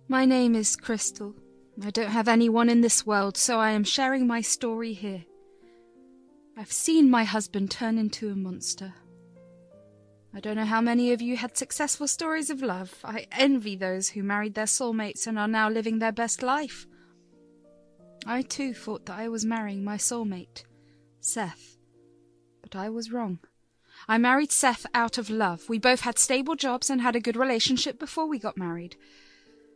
My name is Crystal. I don't have anyone in this world, so I am sharing my story here. I've seen my husband turn into a monster. I don't know how many of you had successful stories of love. I envy those who married their soulmates and are now living their best life. I too thought that I was marrying my soulmate, Seth. But I was wrong. I married Seth out of love. We both had stable jobs and had a good relationship before we got married.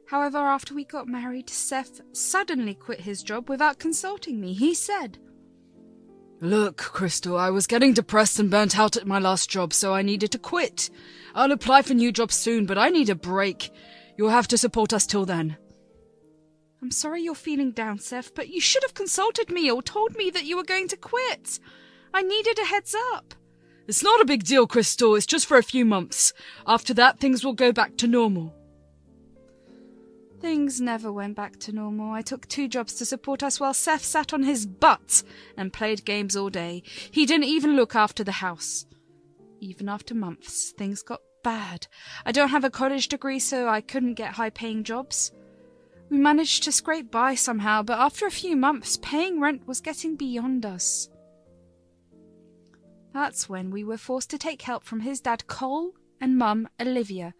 However, after we got married, Seth suddenly quit his job without consulting me. He said, "Look, Crystal, I was getting depressed and burnt out at my last job, so I needed to quit. I'll apply for new jobs soon, but I need a break. You'll have to support us till then." I'm sorry you're feeling down, Seth, but you should have consulted me or told me that you were going to quit. I needed a heads up. It's not a big deal, Crystal. It's just for a few months. After that, things will go back to normal. Things never went back to normal. I took 2 jobs to support us while Seth sat on his butt and played games all day. He didn't even look after the house. Even after months, things got bad. I don't have a college degree, so I couldn't get high-paying jobs. We managed to scrape by somehow, but after a few months, paying rent was getting beyond us. That's when we were forced to take help from his dad, Cole, and Mum, Olivia.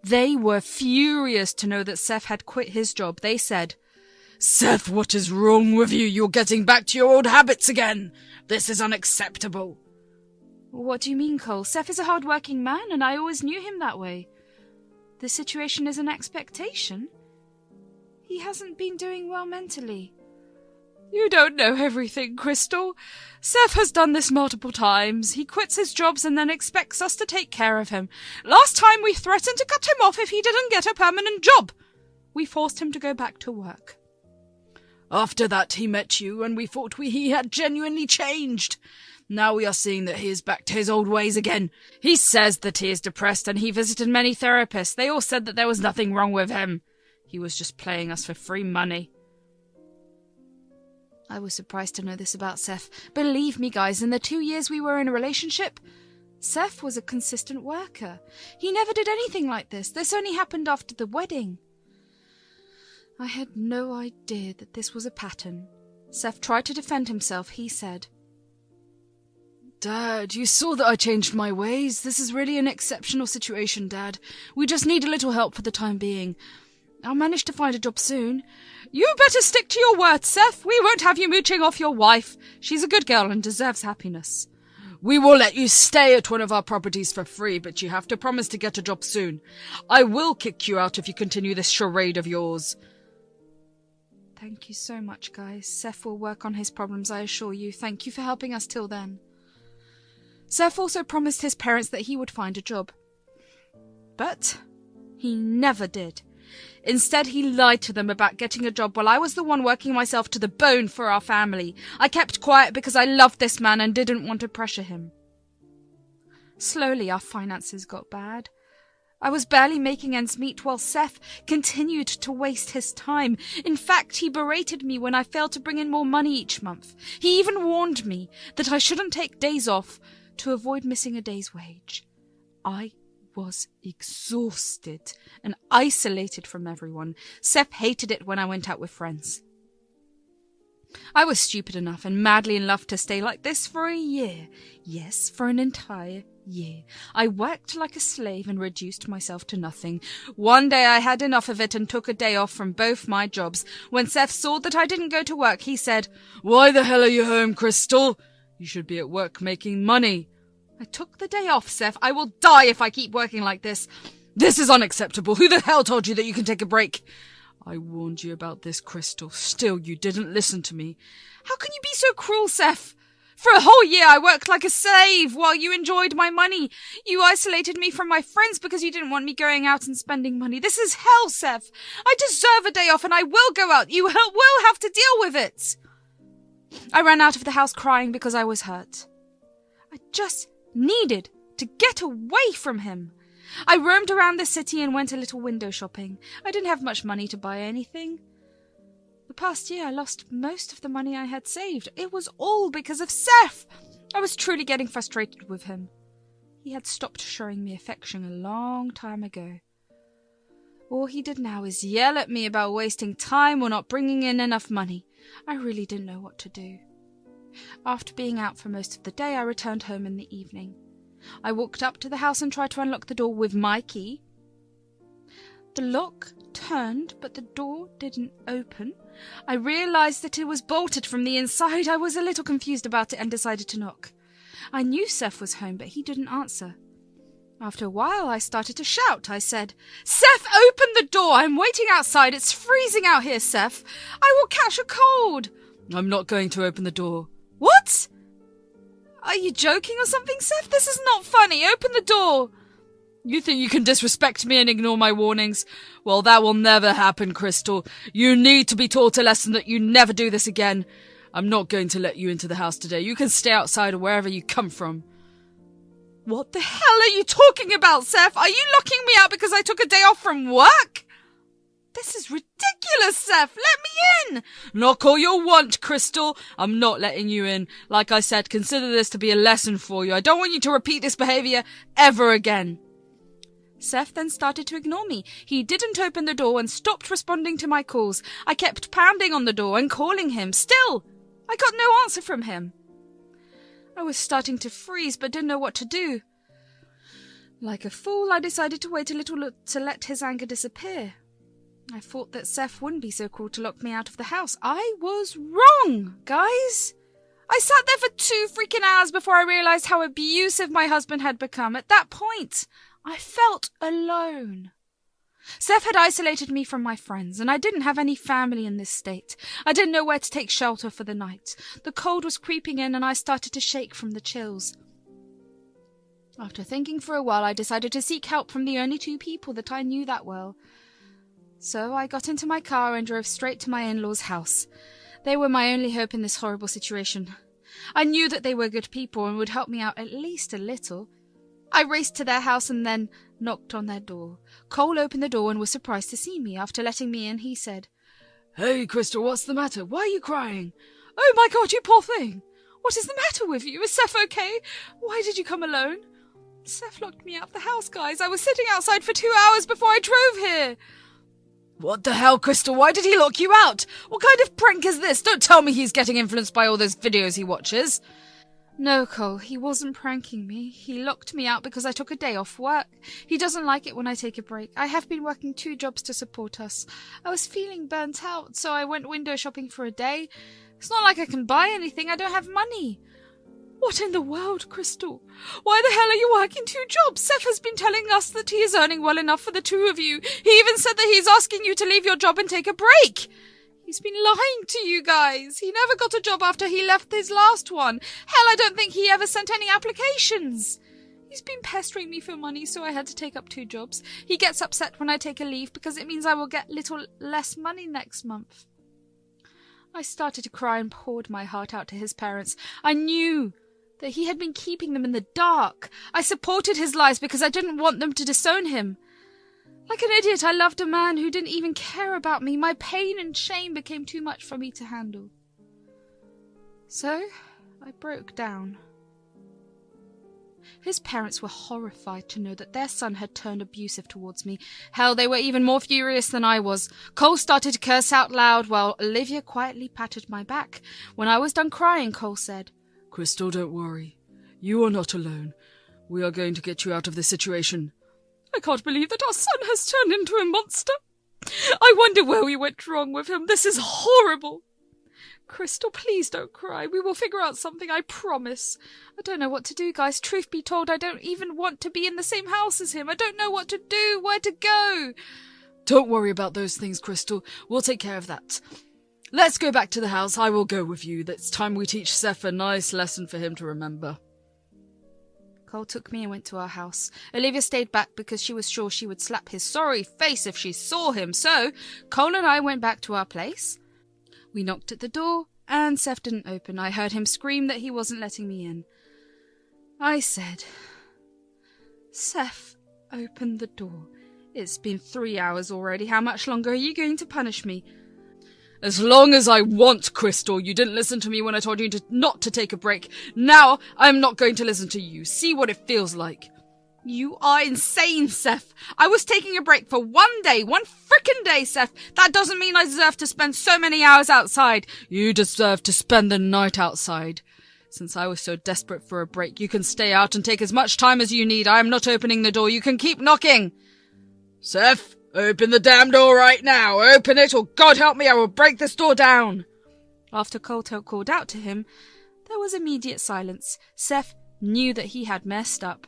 They were furious to know that Seth had quit his job. They said, "Seth, what is wrong with you? You're getting back to your old habits again. This is unacceptable." What do you mean, Cole? Seth is a hard-working man, and I always knew him that way. The situation is an expectation. He hasn't been doing well mentally. You don't know everything, Crystal. Seth has done this multiple times. He quits his jobs and then expects us to take care of him. Last time we threatened to cut him off if he didn't get a permanent job. We forced him to go back to work. After that, he met you, and we thought he had genuinely changed. Now we are seeing that he is back to his old ways again. He says that he is depressed, and he visited many therapists. They all said that there was nothing wrong with him. He was just playing us for free money. I was surprised to know this about Seth. Believe me, guys, in the 2 years we were in a relationship, Seth was a consistent worker. He never did anything like this. This only happened after the wedding. I had no idea that this was a pattern. Seth tried to defend himself. He said, "Dad, you saw that I changed my ways. This is really an exceptional situation, Dad. We just need a little help for the time being. I'll manage to find a job soon." "You better stick to your word, Seth. We won't have you mooching off your wife. She's a good girl and deserves happiness." "We will let you stay at one of our properties for free, but you have to promise to get a job soon. I will kick you out if you continue this charade of yours." Thank you so much, guys. Seth will work on his problems, I assure you. Thank you for helping us till then. Seth also promised his parents that he would find a job. But he never did. Instead, he lied to them about getting a job while I was the one working myself to the bone for our family. I kept quiet because I loved this man and didn't want to pressure him. Slowly, our finances got bad. I was barely making ends meet while Seth continued to waste his time. In fact, he berated me when I failed to bring in more money each month. He even warned me that I shouldn't take days off to avoid missing a day's wage. I was exhausted and isolated from everyone. Seth hated it when I went out with friends. I was stupid enough and madly in love to stay like this for a year. Yes, for an entire year. I worked like a slave and reduced myself to nothing. One day I had enough of it and took a day off from both my jobs. When Seth saw that I didn't go to work, he said, "Why the hell are you home, Crystal? You should be at work making money." I took the day off, Seth. I will die if I keep working like this. "This is unacceptable. Who the hell told you that you can take a break?" "I warned you about this, Crystal. Still, you didn't listen to me." "How can you be so cruel, Seth? For a whole year I worked like a slave while you enjoyed my money. You isolated me from my friends because you didn't want me going out and spending money. This is hell, Seth. I deserve a day off and I will go out. You will have to deal with it." I ran out of the house crying because I was hurt. I just needed to get away from him. I roamed around the city and went a little window shopping. I didn't have much money to buy anything. The past year I lost most of the money I had saved. It was all because of Seth. I was truly getting frustrated with him. He had stopped showing me affection a long time ago. All he did now is yell at me about wasting time or not bringing in enough money. I really didn't know what to do. After being out for most of the day, I returned home in the evening. I walked up to the house and tried to unlock the door with my key. The lock turned, but the door didn't open. I realized that it was bolted from the inside. I was a little confused about it and decided to knock. I knew Seth was home, but he didn't answer. After a while, I started to shout. I said, "Seth, open the door! I'm waiting outside. It's freezing out here, Seth. I will catch a cold." I'm not going to open the door. What? Are you joking or something, Seth? This is not funny. Open the door. You think you can disrespect me and ignore my warnings? Well, that will never happen, Crystal. You need to be taught a lesson that you never do this again. I'm not going to let you into the house today. You can stay outside or wherever you come from. What the hell are you talking about, Seth? Are you locking me out because I took a day off from work? This is ridiculous, Seth. Let me in. Knock all you want, Crystal. I'm not letting you in. Like I said, consider this to be a lesson for you. I don't want you to repeat this behavior ever again. Seth then started to ignore me. He didn't open the door and stopped responding to my calls. I kept pounding on the door and calling him. Still, I got no answer from him. I was starting to freeze but didn't know what to do. Like a fool, I decided to wait a little to let his anger disappear. I thought that Seth wouldn't be so cruel to lock me out of the house. I was wrong, guys. I sat there for 2 freaking hours before I realized how abusive my husband had become. At that point, I felt alone. Seth had isolated me from my friends, and I didn't have any family in this state. I didn't know where to take shelter for the night. The cold was creeping in, and I started to shake from the chills. After thinking for a while, I decided to seek help from the only 2 people that I knew that well. So I got into my car and drove straight to my in-laws' house. They were my only hope in this horrible situation. I knew that they were good people and would help me out at least a little. I raced to their house and then knocked on their door. Cole opened the door and was surprised to see me. After letting me in, he said, "Hey, Crystal, what's the matter? Why are you crying?" "Oh my God, you poor thing! What is the matter with you? Is Seth okay? Why did you come alone?" "Seth locked me out of the house, guys. I was sitting outside for 2 hours before I drove here." What the hell, Crystal? Why did he lock you out? What kind of prank is this? Don't tell me he's getting influenced by all those videos he watches. No, Cole, he wasn't pranking me. He locked me out because I took a day off work. He doesn't like it when I take a break. I have been working 2 jobs to support us. I was feeling burnt out, so I went window shopping for a day. It's not like I can buy anything. I don't have money. What in the world, Crystal? Why the hell are you working 2 jobs? Seth has been telling us that he is earning well enough for the 2 of you. He even said that he's asking you to leave your job and take a break. He's been lying to you guys. He never got a job after he left his last one. Hell, I don't think he ever sent any applications. He's been pestering me for money, so I had to take up 2 jobs. He gets upset when I take a leave because it means I will get little less money next month. I started to cry and poured my heart out to his parents. I knew that he had been keeping them in the dark. I supported his lies because I didn't want them to disown him. Like an idiot, I loved a man who didn't even care about me. My pain and shame became too much for me to handle. So, I broke down. His parents were horrified to know that their son had turned abusive towards me. Hell, they were even more furious than I was. Cole started to curse out loud while Olivia quietly patted my back. When I was done crying, Cole said, "Crystal, don't worry. You are not alone. We are going to get you out of this situation." "I can't believe that our son has turned into a monster. I wonder where we went wrong with him. This is horrible. Crystal, please don't cry. We will figure out something, I promise. I don't know what to do, guys. Truth be told, I don't even want to be in the same house as him. I don't know what to do, where to go." "Don't worry about those things, Crystal. We'll take care of that. Let's go back to the house. I will go with you. It's time we teach Seth a nice lesson for him to remember." Cole took me and went to our house. Olivia stayed back because she was sure she would slap his sorry face if she saw him. So, Cole and I went back to our place. We knocked at the door, and Seth didn't open. I heard him scream that he wasn't letting me in. I said, "Seth, open the door. It's been 3 hours already. How much longer are you going to punish me?" "As long as I want, Crystal. You didn't listen to me when I told you not to take a break. Now I'm not going to listen to you. See what it feels like." You are insane, Seth. I was taking a break for one day, one frickin' day, Seth. That doesn't mean I deserve to spend so many hours outside. You deserve to spend the night outside. Since I was so desperate for a break, you can stay out and take as much time as you need. I am not opening the door. You can keep knocking. Seth, open the damn door right now. Open it, or God help me, I will break this door down. After Colto called out to him, there was immediate silence. Seth knew that he had messed up.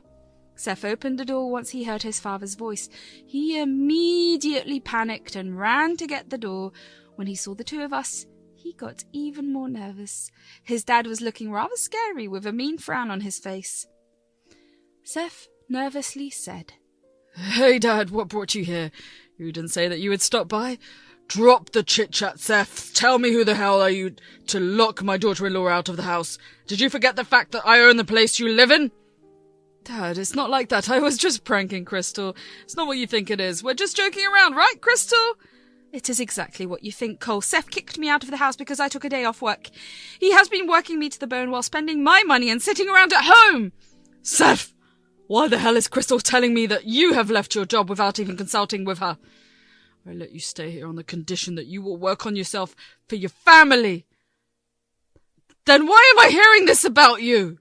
Seth opened the door once he heard his father's voice. He immediately panicked and ran to get the door. When he saw the two of us, he got even more nervous. His dad was looking rather scary with a mean frown on his face. Seth nervously said, Hey, Dad, what brought you here? You didn't say that you would stop by? Drop the chit-chat, Seth. Tell me who the hell are you to lock my daughter-in-law out of the house? Did you forget the fact that I own the place you live in? Dad, it's not like that. I was just pranking Crystal. It's not what you think it is. We're just joking around, right, Crystal? It is exactly what you think, Cole. Seth kicked me out of the house because I took a day off work. He has been working me to the bone while spending my money and sitting around at home. Seth, why the hell is Crystal telling me that you have left your job without even consulting with her? I let you stay here on the condition that you will work on yourself for your family. Then why am I hearing this about you?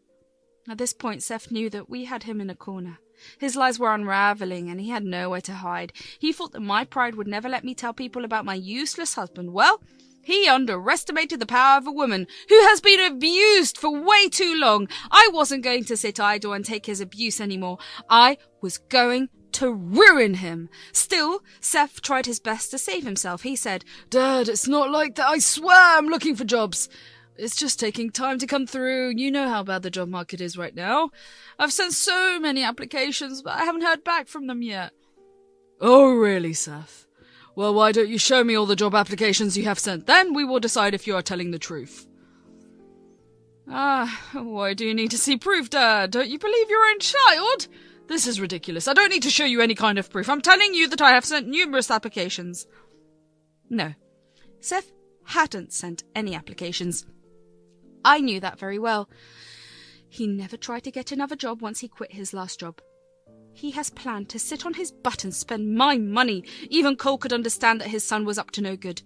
At this point, Seth knew that we had him in a corner. His lies were unravelling, and he had nowhere to hide. He thought that my pride would never let me tell people about my useless husband. Well, he underestimated the power of a woman who has been abused for way too long. I wasn't going to sit idle and take his abuse anymore. I was going to ruin him. Still, Seth tried his best to save himself. He said, Dad, it's not like that. I swear I'm looking for jobs. It's just taking time to come through. You know how bad the job market is right now. I've sent so many applications, but I haven't heard back from them yet. Oh, really, Seth? Well, why don't you show me all the job applications you have sent? Then we will decide if you are telling the truth. Why do you need to see proof, Dad? Don't you believe your own child? This is ridiculous. I don't need to show you any kind of proof. I'm telling you that I have sent numerous applications. No, Seth hadn't sent any applications. I knew that very well. He never tried to get another job once he quit his last job. He has planned to sit on his butt and spend my money. Even Cole could understand that his son was up to no good.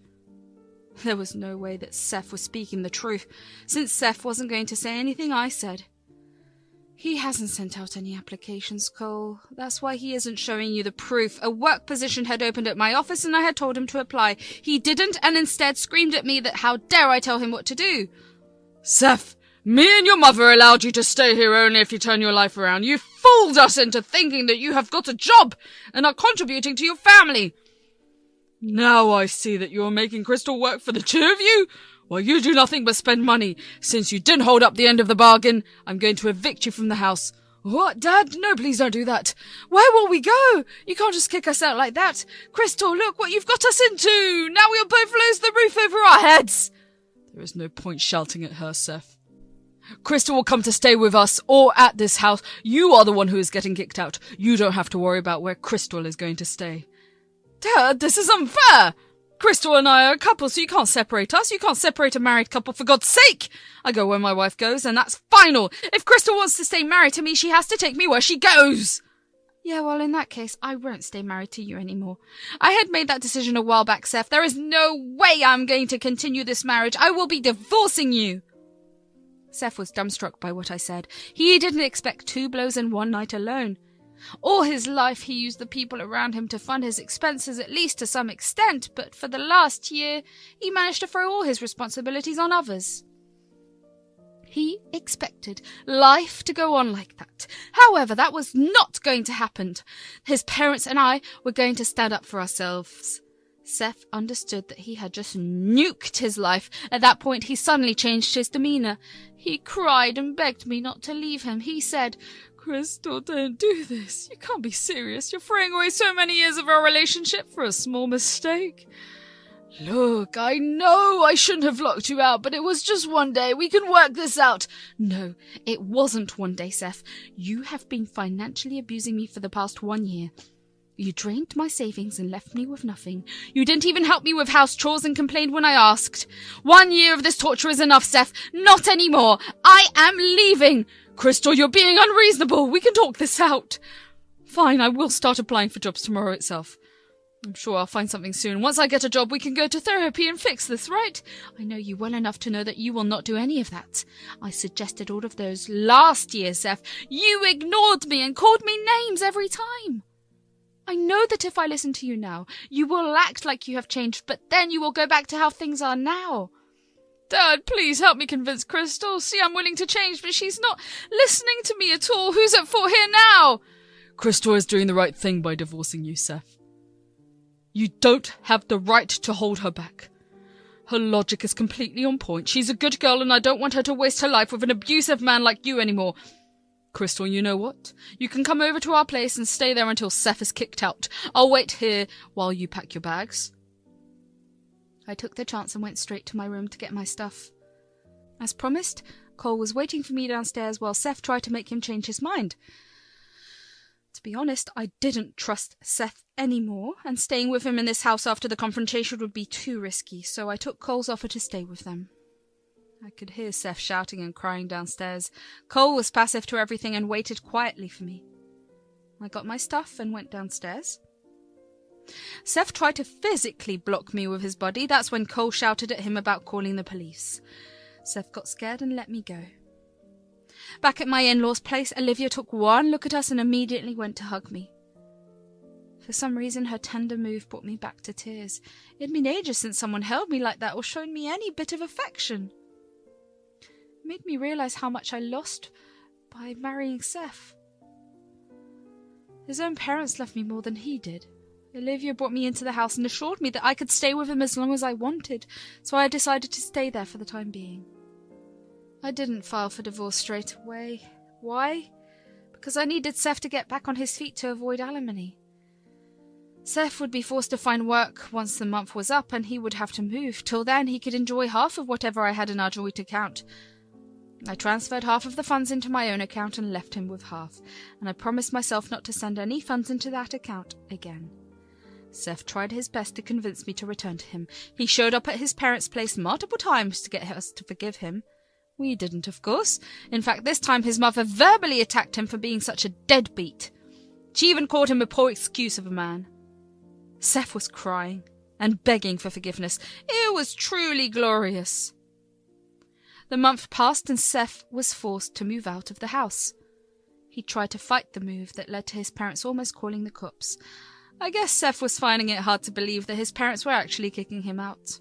There was no way that Seth was speaking the truth, since Seth wasn't going to say anything I said. He hasn't sent out any applications, Cole. That's why he isn't showing you the proof. A work position had opened at my office and I had told him to apply. He didn't and instead screamed at me that how dare I tell him what to do. Seth, me and your mother allowed you to stay here only if you turn your life around. You fooled us into thinking that you have got a job and are contributing to your family. Now I see that you are making Crystal work for the two of you. While you do nothing but spend money. Since you didn't hold up the end of the bargain, I'm going to evict you from the house. What, Dad? No, please don't do that. Where will we go? You can't just kick us out like that. Crystal, look what you've got us into. Now we'll both lose the roof over our heads. There is no point shouting at her, Seth. Crystal will come to stay with us or at this house. You are the one who is getting kicked out. You don't have to worry about where Crystal is going to stay. Dad, this is unfair. Crystal and I are a couple, so you can't separate us. You can't separate a married couple, for God's sake. I go where my wife goes, and that's final. If Crystal wants to stay married to me, she has to take me where she goes. Yeah, well, in that case, I won't stay married to you anymore. I had made that decision a while back, Seth. There is no way I'm going to continue this marriage. I will be divorcing you. Seth was dumbstruck by what I said. He didn't expect 2 blows in one night alone. All his life he used the people around him to fund his expenses, at least to some extent, but for the last year he managed to throw all his responsibilities on others. He expected life to go on like that. However, that was not going to happen. His parents and I were going to stand up for ourselves. Seth understood that he had just nuked his life. At that point, he suddenly changed his demeanour. He cried and begged me not to leave him. He said, Crystal, don't do this. You can't be serious. You're throwing away so many years of our relationship for a small mistake. Look, I know I shouldn't have locked you out, but it was just one day. We can work this out. No, it wasn't one day, Seth. You have been financially abusing me for the past 1 year. You drained my savings and left me with nothing. You didn't even help me with house chores and complained when I asked. 1 year of this torture is enough, Seth. Not anymore. I am leaving. Crystal, you're being unreasonable. We can talk this out. Fine, I will start applying for jobs tomorrow itself. I'm sure I'll find something soon. Once I get a job, we can go to therapy and fix this, right? I know you well enough to know that you will not do any of that. I suggested all of those last year, Seth. You ignored me and called me names every time. I know that if I listen to you now, you will act like you have changed, but then you will go back to how things are now. Dad, please help me convince Crystal. See, I'm willing to change, but she's not listening to me at all. Who's at fault here now? Crystal is doing the right thing by divorcing you, Seth. You don't have the right to hold her back. Her logic is completely on point. She's a good girl and I don't want her to waste her life with an abusive man like you anymore. Crystal, you know what? You can come over to our place and stay there until Seth is kicked out. I'll wait here while you pack your bags. I took the chance and went straight to my room to get my stuff. As promised, Cole was waiting for me downstairs while Seth tried to make him change his mind. To be honest, I didn't trust Seth anymore, and staying with him in this house after the confrontation would be too risky, so I took Cole's offer to stay with them. I could hear Seth shouting and crying downstairs. Cole was passive to everything and waited quietly for me. I got my stuff and went downstairs. Seth tried to physically block me with his body. That's when Cole shouted at him about calling the police. Seth got scared and let me go. Back at my in-laws' place, Olivia took one look at us and immediately went to hug me. For some reason, her tender move brought me back to tears. It had been ages since someone held me like that or shown me any bit of affection. It made me realize how much I lost by marrying Seth. His own parents loved me more than he did. Olivia brought me into the house and assured me that I could stay with him as long as I wanted, so I decided to stay there for the time being. I didn't file for divorce straight away. Why? Because I needed Seth to get back on his feet to avoid alimony. Seth would be forced to find work once the month was up, and he would have to move. Till then, he could enjoy half of whatever I had in our joint account. I transferred half of the funds into my own account and left him with half, and I promised myself not to send any funds into that account again. Seth tried his best to convince me to return to him. He showed up at his parents' place multiple times to get us to forgive him. We didn't, of course. In fact, this time his mother verbally attacked him for being such a deadbeat. She even called him a poor excuse of a man. Seth was crying and begging for forgiveness. It was truly glorious. The month passed and Seth was forced to move out of the house. He tried to fight the move that led to his parents almost calling the cops. I guess Seth was finding it hard to believe that his parents were actually kicking him out.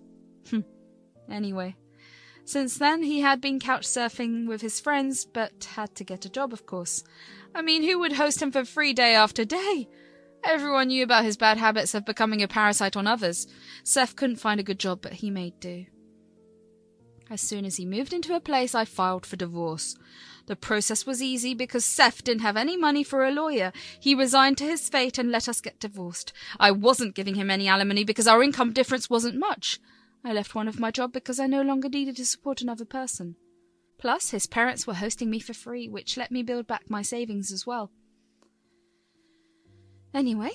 Anyway, since then he had been couch surfing with his friends, but had to get a job, of course. I mean, who would host him for free day after day? Everyone knew about his bad habits of becoming a parasite on others. Seth couldn't find a good job, but he made do. As soon as he moved into a place, I filed for divorce. The process was easy because Seth didn't have any money for a lawyer. He resigned to his fate and let us get divorced. I wasn't giving him any alimony because our income difference wasn't much. I left one of my job because I no longer needed to support another person. Plus, his parents were hosting me for free, which let me build back my savings as well. Anyway,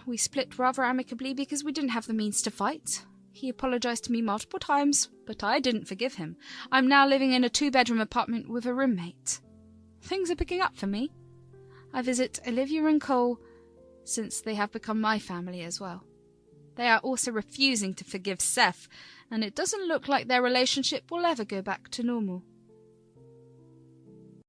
we split rather amicably because we didn't have the means to fight. He apologized to me multiple times, but I didn't forgive him. I'm now living in a 2-bedroom apartment with a roommate. Things are picking up for me. I visit Olivia and Cole since they have become my family as well. They are also refusing to forgive Seth, and it doesn't look like their relationship will ever go back to normal.